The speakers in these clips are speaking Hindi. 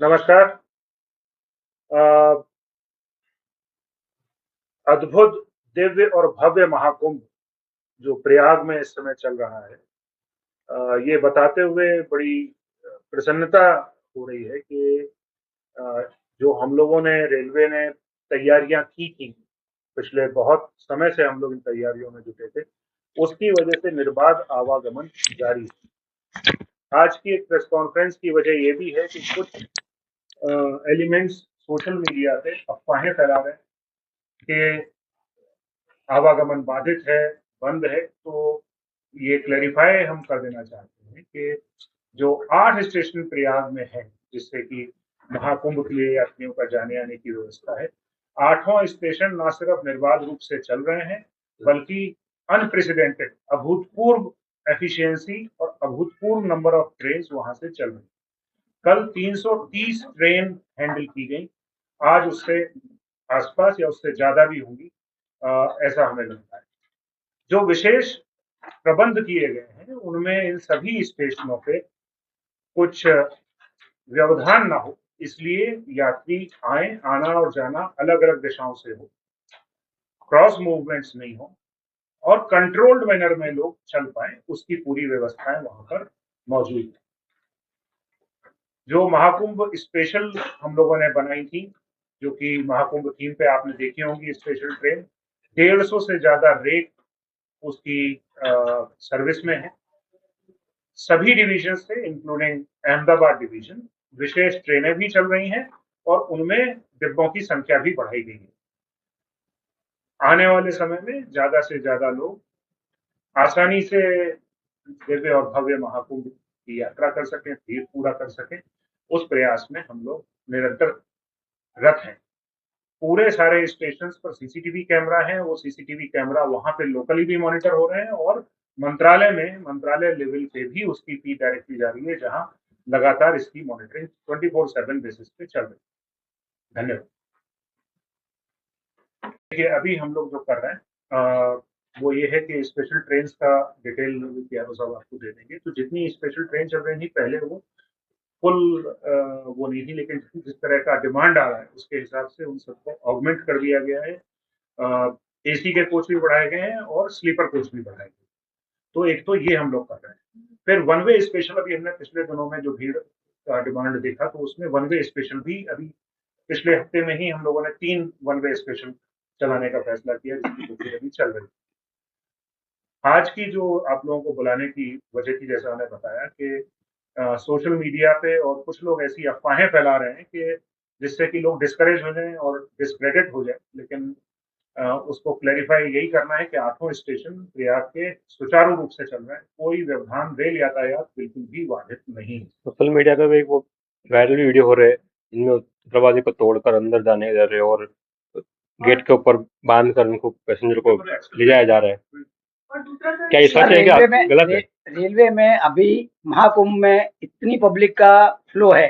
नमस्कार। अ, अद्भुत, दिव्य और भव्य महाकुंभ जो प्रयाग में इस समय चल रहा है, ये बताते हुए बड़ी प्रसन्नता हो रही है कि अ, जो हम लोगों ने रेलवे ने तैयारियां की थी, पिछले बहुत समय से हम लोग इन तैयारियों में जुटे थे, उसकी वजह से निर्बाध आवागमन जारी है। आज की एक प्रेस कॉन्फ्रेंस की वजह ये भी है कि कुछ एलिमेंट्स सोशल मीडिया पे अफवाहें फैला रहे हैं कि आवागमन बाधित है, बंद है, तो ये क्लैरिफाई हम कर देना चाहते हैं कि जो 8 स्टेशन प्रयाग में है, जिससे कि महाकुंभ के लिए यात्रियों का जाने-आने की व्यवस्था है, आठों स्टेशन ना सिर्फ निर्बाध रूप से चल रहे हैं, बल्कि अनप्रेसिडेंटेड, अभूतपूर्व एफिशिएंसी और अभूतपूर्व नंबर ऑफ ट्रेन्स वहां से चल रही हैं। कल 330 ट्रेन हैंडल की गई, आज उससे आसपास या उससे ज्यादा भी होंगी, ऐसा हमें लगता है। जो विशेष प्रबंध किए गए हैं, उनमें इन सभी स्टेशनों पे कुछ व्यवधान ना हो, इसलिए यात्री आए, आना और जाना अलग अलग दिशाओं से हो, क्रॉस मूवमेंट्स नहीं हो और कंट्रोल्ड मैनर में लोग चल पाए, उसकी पूरी व्यवस्थाएं वहां पर मौजूद है। जो महाकुंभ स्पेशल हम लोगों ने बनाई थी, जो कि महाकुंभ थीम पे आपने देखी होंगी स्पेशल ट्रेन, 150 से ज्यादा रेक उसकी सर्विस में है। सभी डिवीजन से इंक्लूडिंग अहमदाबाद डिवीजन विशेष ट्रेनें भी चल रही हैं और उनमें डिब्बों की संख्या भी बढ़ाई गई है। आने वाले समय में ज्यादा से ज्यादा लोग आसानी से दिव्य और भव्य महाकुंभ की यात्रा कर सकें, तीर्थ पूरा कर सकें, उस प्रयास में हम लोग निरंतर रत हैं। पूरे सारे स्टेशन पर सीसीटीवी कैमरा है, वो सीसीटीवी कैमरा वहां पे लोकली भी मॉनिटर हो रहे हैं और मंत्रालय लेवल पे भी उसकी फीड डायरेक्ट की जा रही है, जहां लगातार इसकी मॉनिटरिंग 24/7 बेसिस पे चल रही है। धन्यवाद। देखिए, अभी हम लोग जो कर रहे हैं वो ये है कि स्पेशल ट्रेन का डिटेल साहब आपको दे देंगे। तो जितनी स्पेशल ट्रेन चल रही थी पहले, वो फुल वो नहीं थी, लेकिन जिस तरह का डिमांड आ रहा है उसके हिसाब से उन सबको ऑगमेंट कर दिया गया है। एसी के कोच भी बढ़ाए गए हैं और स्लीपर कोच भी बढ़ाए गए। तो एक तो ये हम लोग कर रहे हैं। फिर वन वे स्पेशल, अभी हमने पिछले दिनों में जो भीड़ का डिमांड देखा, तो उसमें वन वे स्पेशल भी अभी पिछले हफ्ते में ही हम लोगों ने 3 वन वे स्पेशल चलाने का फैसला किया, जिसकी बुकिंग अभी चल रही है। आज की जो आप लोगों को बुलाने की वजह थी, जैसा हमने बताया कि सोशल मीडिया पे और कुछ लोग ऐसी अफवाहें फैला रहे हैं कि जिससे कि लोग डिस्करेज हो जाएं और डिस्क्रेडिट हो जाए, लेकिन उसको क्लैरिफाई यही करना है कि आठों स्टेशन प्रयाग के सुचारू रूप से चल रहे हैं, कोई व्यवधान, रेल यातायात बिल्कुल भी बाधित नहीं है। सोशल मीडिया पे भी एक वो वायरल वीडियो हो रहे हैं, इनमें दरवाजे को तोड़कर अंदर जाने जा रहे हैं और गेट के ऊपर बांध कर उनको पैसेंजर को ले जाया जा रहा है। क्या ये सच है, क्या गलत है? रेलवे में अभी महाकुंभ में इतनी पब्लिक का फ्लो है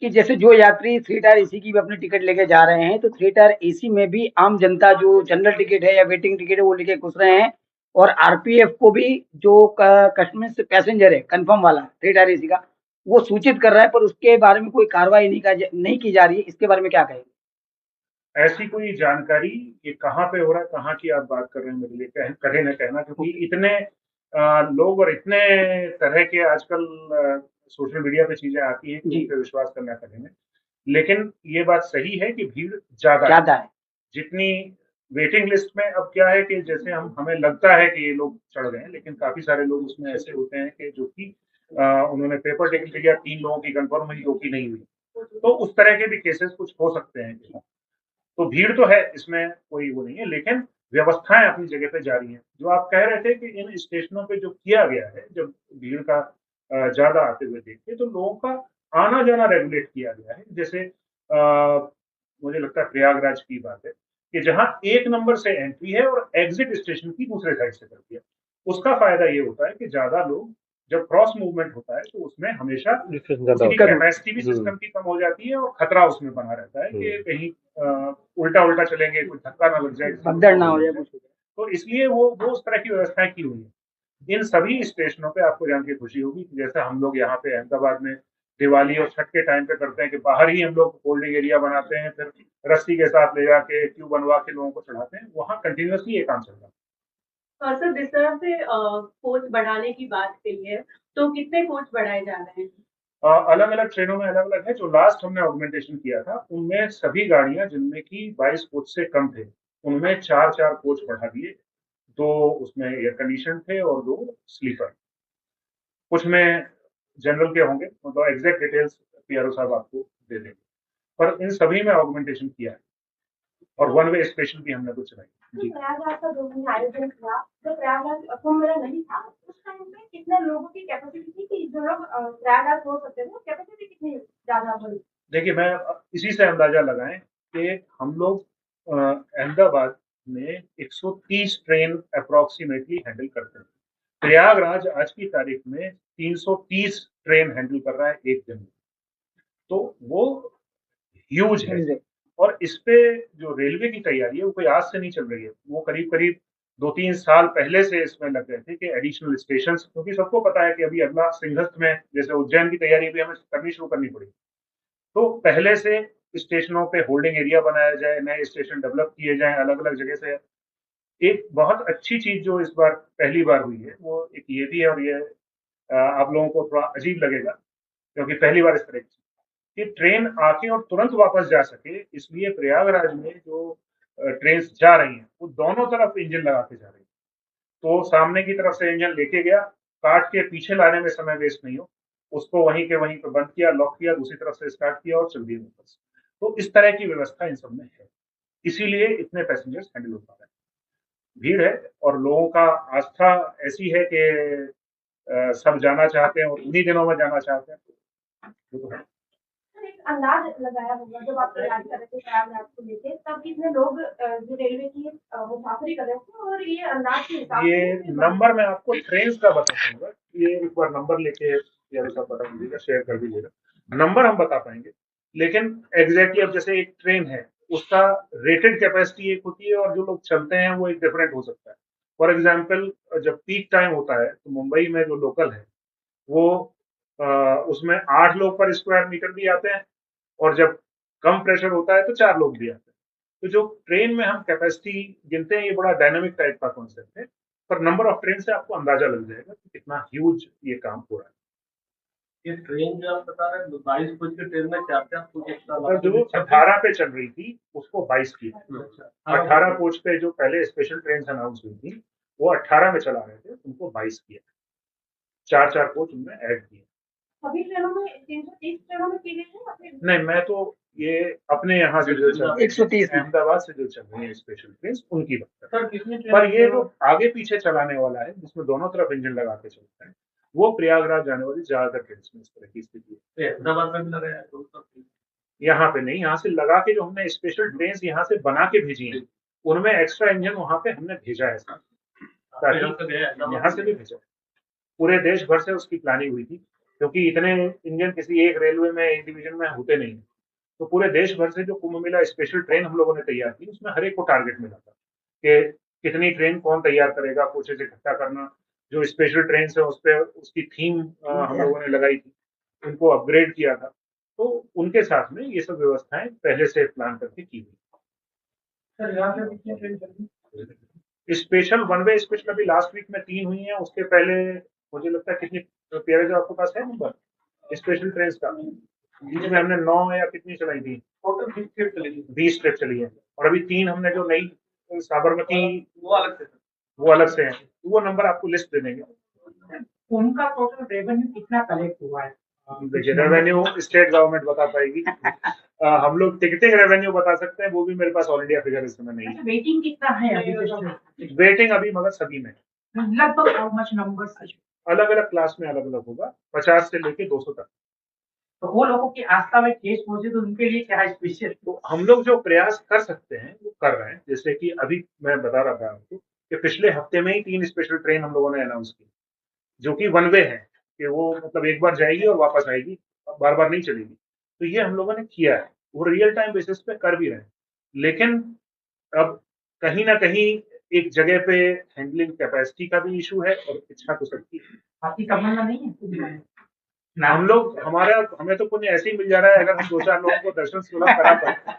कि जैसे जो यात्री 3 टायर एसी की भी अपनी टिकट लेके जा रहे हैं, तो 3 टायर एसी में भी आम जनता जो जनरल टिकट है या वेटिंग टिकट है वो लेके घुस रहे हैं। और आरपीएफ को भी जो कस्टमर से पैसेंजर है कंफर्म वाला 3 टायर एसी का, वो सूचित कर रहा है, पर उसके बारे में कोई कार्रवाई नहीं की जा रही है। इसके बारे में क्या कहेंगे? ऐसी कोई जानकारी, ये कहाँ पे हो रहा है, कहाँ की आप बात कर रहे हैं, मेरे लिए कहे न कहना, क्योंकि इतने लोग और इतने तरह के आजकल सोशल मीडिया पे चीजें आती हैं कि उन पे विश्वास करना कठिन है। लेकिन ये बात सही है कि भीड़ ज्यादा है। जितनी वेटिंग लिस्ट में, अब क्या है कि जैसे हमें लगता है कि ये लोग चढ़ गए हैं, लेकिन काफी सारे लोग उसमें ऐसे होते हैं कि जो कि उन्होंने पेपर टिकट लिया, 3 लोगों की कंफर्म हुई, 2 की नहीं हुई, तो उस तरह के भी केसेस कुछ हो सकते हैं। तो भीड़ तो है, इसमें कोई वो नहीं है, लेकिन व्यवस्थाएं अपनी जगह पे जारी हैं। जो आप कह रहे थे कि इन स्टेशनों पे जो किया गया है, जब भीड़ का ज्यादा आते हुए देख के, तो लोगों का आना जाना रेगुलेट किया गया है। जैसे मुझे लगता है प्रयागराज की बात है कि जहां 1 नंबर से एंट्री है और एग्जिट स्टेशन की दूसरे साइड से करती है, उसका फायदा ये होता है कि ज्यादा लोग, जब क्रॉस मूवमेंट होता है तो उसमें हमेशा कैपेसिटी भी सिस्टम की कम हो जाती है और खतरा उसमें बना रहता है कि कहीं उल्टा उल्टा चलेंगे, कोई धक्का ना लग जाए, भगदड़ ना हो जाए। तो इसलिए वो उस तरह की व्यवस्थाएं की हुई है। इन सभी स्टेशनों पे आपको जान के खुशी होगी कि जैसा हम लोग यहाँ पे अहमदाबाद में दिवाली और छठ के टाइम पे करते हैं कि बाहर ही हम लोग होल्डिंग एरिया बनाते हैं, फिर रस्सी के साथ ले जाके क्यू बनवा के लोगों को चढ़ाते हैं। वहाँ कंटिन्यूअसली ये काम चल रहा है। सर जिस तरह से कोच बढ़ाने की बात कही है, तो कितने कोच बढ़ाए जा रहे हैं? अलग अलग ट्रेनों में अलग अलग है। जो लास्ट हमने ऑगमेंटेशन किया था उनमें सभी गाड़ियां जिनमें कि 22 कोच से कम थे उनमें 4-4 कोच बढ़ा दिए। 2 उसमें एयर कंडीशन थे और 2 स्लीपर। कुछ में जनरल के होंगे, मतलब एग्जैक्ट डिटेल्स पीआरओ साहब आपको दे देंगे, पर इन सभी में ऑगमेंटेशन किया है और वन वे स्पेशल भी हमने कुछ चलाई। जी, प्रयागराज का जो भी आयोजन हुआ, तो प्रयागराज कुंभ मेला नहीं था, उस टाइम पे कितने लोगों की कैपेसिटी थी कि जो लोग प्रयागराज हो सकते थे, कैपेसिटी कितनी ज्यादा बड़ी? देखिए मैं इसी से अंदाजा लगाएं कि हम लोग अहमदाबाद में 130 ट्रेन अप्रोक्सीमेटली हैंडल करते हैं। प्रयागराज आज की तारीख में 330 ट्रेन हैंडल कर रहा है एक दिन में, तो वो ह्यूज है। और इस पे जो रेलवे की तैयारी है वो कोई आज से नहीं चल रही है, वो करीब करीब 2-3 साल पहले से इसमें लग गए थे कि एडिशनल स्टेशन, क्योंकि सबको पता है कि अभी अगला सिंहस्थ में जैसे उज्जैन की तैयारी भी हमें करनी शुरू करनी पड़ी, तो पहले से स्टेशनों पे होल्डिंग एरिया बनाया जाए, नए स्टेशन डेवलप किए जाएं अलग अलग जगह से। एक बहुत अच्छी चीज जो इस बार पहली बार हुई है वो एक ये भी है, और ये आप लोगों को थोड़ा अजीब लगेगा क्योंकि पहली बार इस तरह की कि ट्रेन आके और तुरंत वापस जा सके, इसलिए प्रयागराज में जो ट्रेन जा रही हैं वो दोनों तरफ इंजन लगा के जा रही है। तो सामने की तरफ से इंजन लेके गया, काट के पीछे लाने में समय वेस्ट नहीं हो, उसको वहीं के वहीं पे बंद किया, लॉक किया, दूसरी तरफ से स्टार्ट किया और चल दिए वापस। तो इस तरह की व्यवस्था इन सब में है, इसीलिए इतने पैसेंजर्स हैंडल हो पा रहे हैं। भीड़ है और लोगों का आस्था ऐसी है कि सब जाना चाहते हैं और उन्हीं दिनों में जाना चाहते हैं। वो तो है। सर, एक अंदाज लगाया होगा जब आप तैयारी कर रहे थे प्रयागराज को लेके, तब कितने लोग जो रेलवे की मुसाफिरी कर रहे थे, और ये अंदाज के हिसाब ये से नंबर मैं आपको ट्रेन का बता पाऊंगा, ये एक बार नंबर लेके या सब बता दीजिएगा, शेयर कर दीजिएगा, नंबर हम बता पाएंगे। लेकिन एग्जैक्टली अब जैसे एक ट्रेन है उसका रेटेड कैपेसिटी एक होती है और जो लोग चलते हैं वो एक डिफरेंट हो सकता है। फॉर एग्जाम्पल जब पीक टाइम होता है तो मुंबई में जो लोकल है वो उसमें 8 लोग पर स्क्वायर मीटर भी आते हैं, और जब कम प्रेशर होता है तो 4 लोग भी आते हैं। तो जो ट्रेन में हम कैपेसिटी गिनते हैं ये बड़ा डायनामिक टाइप का कॉन्सेप्ट है, पर नंबर ऑफ ट्रेन से आपको अंदाजा लग जाएगा कि कितना ह्यूज ये काम हो रहा है। ये ट्रेन जो आप बता रहे हैं 22 कोच की ट्रेन में 4-4 कोच एक्स्ट्रा और जो 18 पे चल रही थी उसको 22 की, 18 कोच पे जो पहले स्पेशल ट्रेन अनाउंस हुई थी वो 18 में चला रहे थे, उनको 22 किया, 4-4 कोच उनमें ऐड किए। सभी ट्रेनों में 330 ट्रेनों में की गई है या फिर? नहीं, मैं तो ये अपने यहाँ से जो चल रही है 130 अहमदाबाद से जो चल रही है स्पेशल ट्रेन उनकी बात कर रहा हूं। सर कितनी पर ये जो आगे पीछे चलाने वाला है जिसमें दोनों तरफ इंजन लगा के चलता है वो प्रयागराज जाने वाली ज्यादातर ट्रेन में इस तरह की स्थिति है। अहमदाबाद में भी लगाया है यहाँ पे नहीं, यहाँ से लगा के जो हमने स्पेशल ट्रेन यहाँ से बना के भेजी है उनमें एक्स्ट्रा इंजन वहां पे हमने भेजा है साथ, ताकि यहाँ से भी भेजा है। पूरे देश भर से उसकी प्लानिंग हुई थी क्योंकि इतने इंजन किसी एक रेलवे में एक डिवीजन में होते नहीं, तो पूरे देश भर से जो कुंभ मेला स्पेशल ट्रेन हम लोगों ने तैयार की उसमें हर एक को टारगेट मिला था कि कितनी ट्रेन कौन तैयार करेगा, कोचेज इकट्ठा करना, जो स्पेशल ट्रेन है उस पर उसकी थीम हम लोगों ने लगाई थी, उनको अपग्रेड किया था, तो उनके साथ में ये सब व्यवस्थाएं पहले से प्लान करके की हुई। स्पेशल वन वे स्पेशल अभी लास्ट वीक में 3 हुई हैं, उसके पहले मुझे लगता है कितनी पेयर जो आपके पास है नंबर स्पेशल ट्रेन का, बीच में हमने 9 या कितनी चलाई थी, टोटल 20 ट्रिप चली 20 ट्रिप चली है, और अभी 3 हमने जो नई साबरमती वो अलग से है, वो नंबर आपको लिस्ट दे देंगे। उनका टोटल रेवेन्यू कितना कलेक्ट हुआ है? देखिए रेवेन्यू स्टेट गवर्नमेंट बता पाएगी, हम लोग टिकटिंग रेवेन्यू बता सकते हैं, वो भी मेरे पास ऑल इंडिया फिगर इस समय नहीं है। वेटिंग कितना है अभी? वेटिंग अभी मगर सभी में लगभग हाउ मच नंबर्स? अलग अलग क्लास में अलग अलग होगा, 50 से लेके 200 तक। तो वो लोगों की आस्था में ठेस पहुंचे तो उनके लिए क्या है स्पेशल? तो हम लोग जो प्रयास कर सकते हैं वो कर रहे हैं, जैसे कि अभी मैं बता रहा था आपको कि पिछले हफ्ते में ही 3 स्पेशल ट्रेन हम लोगों ने अनाउंस की जो कि वन वे है, कि वो मतलब एक बार जाएगी और वापस आएगी, बार बार नहीं चलेगी। तो ये हम लोगों ने किया है, वो रियल टाइम बेसिस पे कर भी रहे हैं, लेकिन अब कहीं ना कहीं एक जगह पे हैंडलिंग कैपेसिटी का भी इशू है और इच्छा तो सबकी है। आपकी तमन्ना नहीं है? हम लोग हमें तो पुण्य ऐसे ही मिल जा रहा है अगर हम 2-4 लोगों को दर्शन सुलभ करा पाए।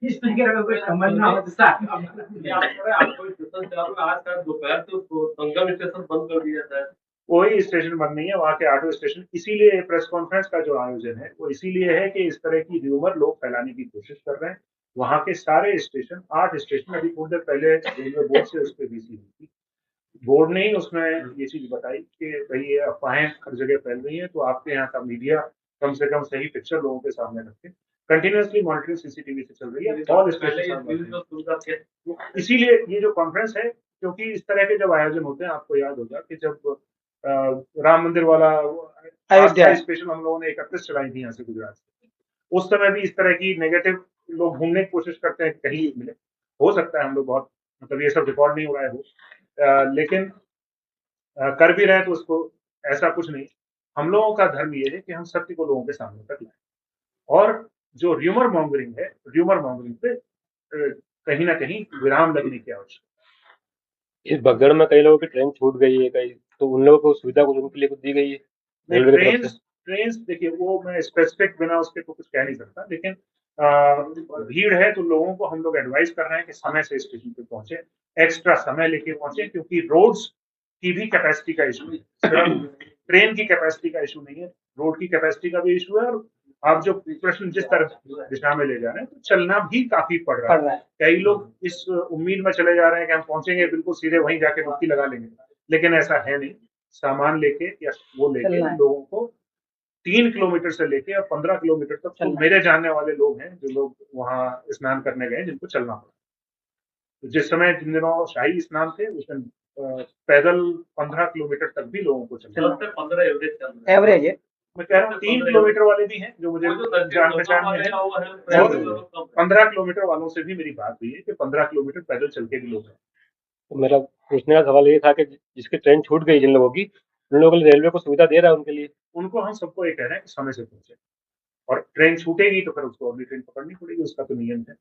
इस तरीके का कोई तमन्ना हो तो साथ आपको स्टेशन चला रहा आज का दोपहर से उसको संगम स्टेशन बंद कर दिया था। कोई स्टेशन बंद नहीं है, वहाँ के 8 स्टेशन, इसीलिए प्रेस कॉन्फ्रेंस का जो आयोजन है वो इसीलिए है कि इस तरह की र्यूमर लोग फैलाने की कोशिश कर रहे हैं। वहाँ के सारे स्टेशन 8 स्टेशन अभी थोड़ी देर पहले रेलवे बोर्ड से उस पर वीसी हुई थी। बोर्ड ने ही उसमें ये चीज बताई कि भाई ये अफवाहें हर जगह फैल रही हैं, तो आपके यहाँ का मीडिया कम से कम सही पिक्चर लोगों के सामने रखे। कंटिन्यूअसली मॉनिटरिंग सीसीटीवी से चल रही है, ऑल स्टेशन। इसीलिए ये जो कॉन्फ्रेंस है, क्योंकि इस तरह के जब आयोजन होते हैं, आपको याद होगा कि जब राम मंदिर वाला अयोध्या स्पेशल हम लोगों ने 31 चलाई थी यहाँ से गुजरात से, उस समय भी इस तरह की नेगेटिव लोग ढूंढने की कोशिश करते हैं कहीं मिले। हो सकता है हम लोग बहुत मतलब ये सब रिकॉर्ड नहीं हो रहा है हो, लेकिन कर भी रहे तो उसको ऐसा कुछ नहीं। हम लोगों का धर्म ये है कि हम सत्य को लोगों के सामने तक लाएं, और जो र्यूमर मॉन्गरिंग है, र्यूमर मॉन्गरिंग पे कहीं ना कहीं विराम लगने की आवश्यकता इस भगदड़ में कई लोगों की ट्रेन छूट गई है, कई तो उन लोगों को सुविधा कुछ उनके लिए कुछ दी गई है है। रेलवे की तरफ से। ट्रेन देखिए, वो मैं स्पेसिफिक बिना उसके तो कुछ कह नहीं सकता, लेकिन भीड़ है तो लोगों को हम लोग एडवाइस कर रहे हैं कि समय से स्टेशन पे पहुंचे, एक्स्ट्रा समय लेके पहुंचे, क्योंकि रोड्स की भी कैपेसिटी का इशू है, सिर्फ ट्रेन की कैपेसिटी का इशू नहीं है, रोड की कैपेसिटी का भी इशू है। और आप जो प्रश्न जिस तरफ दिशा में ले जा रहे हैं, तो चलना भी काफी पड़ रहा है। कई लोग इस उम्मीद में चले जा रहे हैं कि हम पहुंचेंगे बिल्कुल सीधे वहीं जाके डुबकी लगा लेंगे, लेकिन ऐसा है नहीं। सामान लेके या वो लेके लोगों को 3 किलोमीटर से लेके और 15 किलोमीटर तक, तो मेरे जानने वाले लोग हैं जो लोग वहां स्नान करने गए जिनको चलना पड़ा। तो जिस समय जिन दिनों शाही स्नान थे उस दिन पैदल 15 किलोमीटर तक भी लोगों को चलना पड़ा। 15 एवरेज चल रहा है। एवरेज है। मैं कह रहा हूँ 3 किलोमीटर वाले भी हैं जो मुझे जान पहचान में है, और 15 किलोमीटर वालों से भी मेरी बात हुई है कि 15 किलोमीटर पैदल चल के भी लोग हैं। तो मेरा पूछने का सवाल ये था कि जिसकी ट्रेन छूट गई जिन लोगों की, उन लोगों के लिए रेलवे को सुविधा दे रहा है उनके लिए। उनको हम सबको ये कह रहे हैं कि समय से पहुंचे, और ट्रेन छूटेगी तो फिर उसको अगली ट्रेन पकड़नी पड़ेगी, उसका तो नियम है।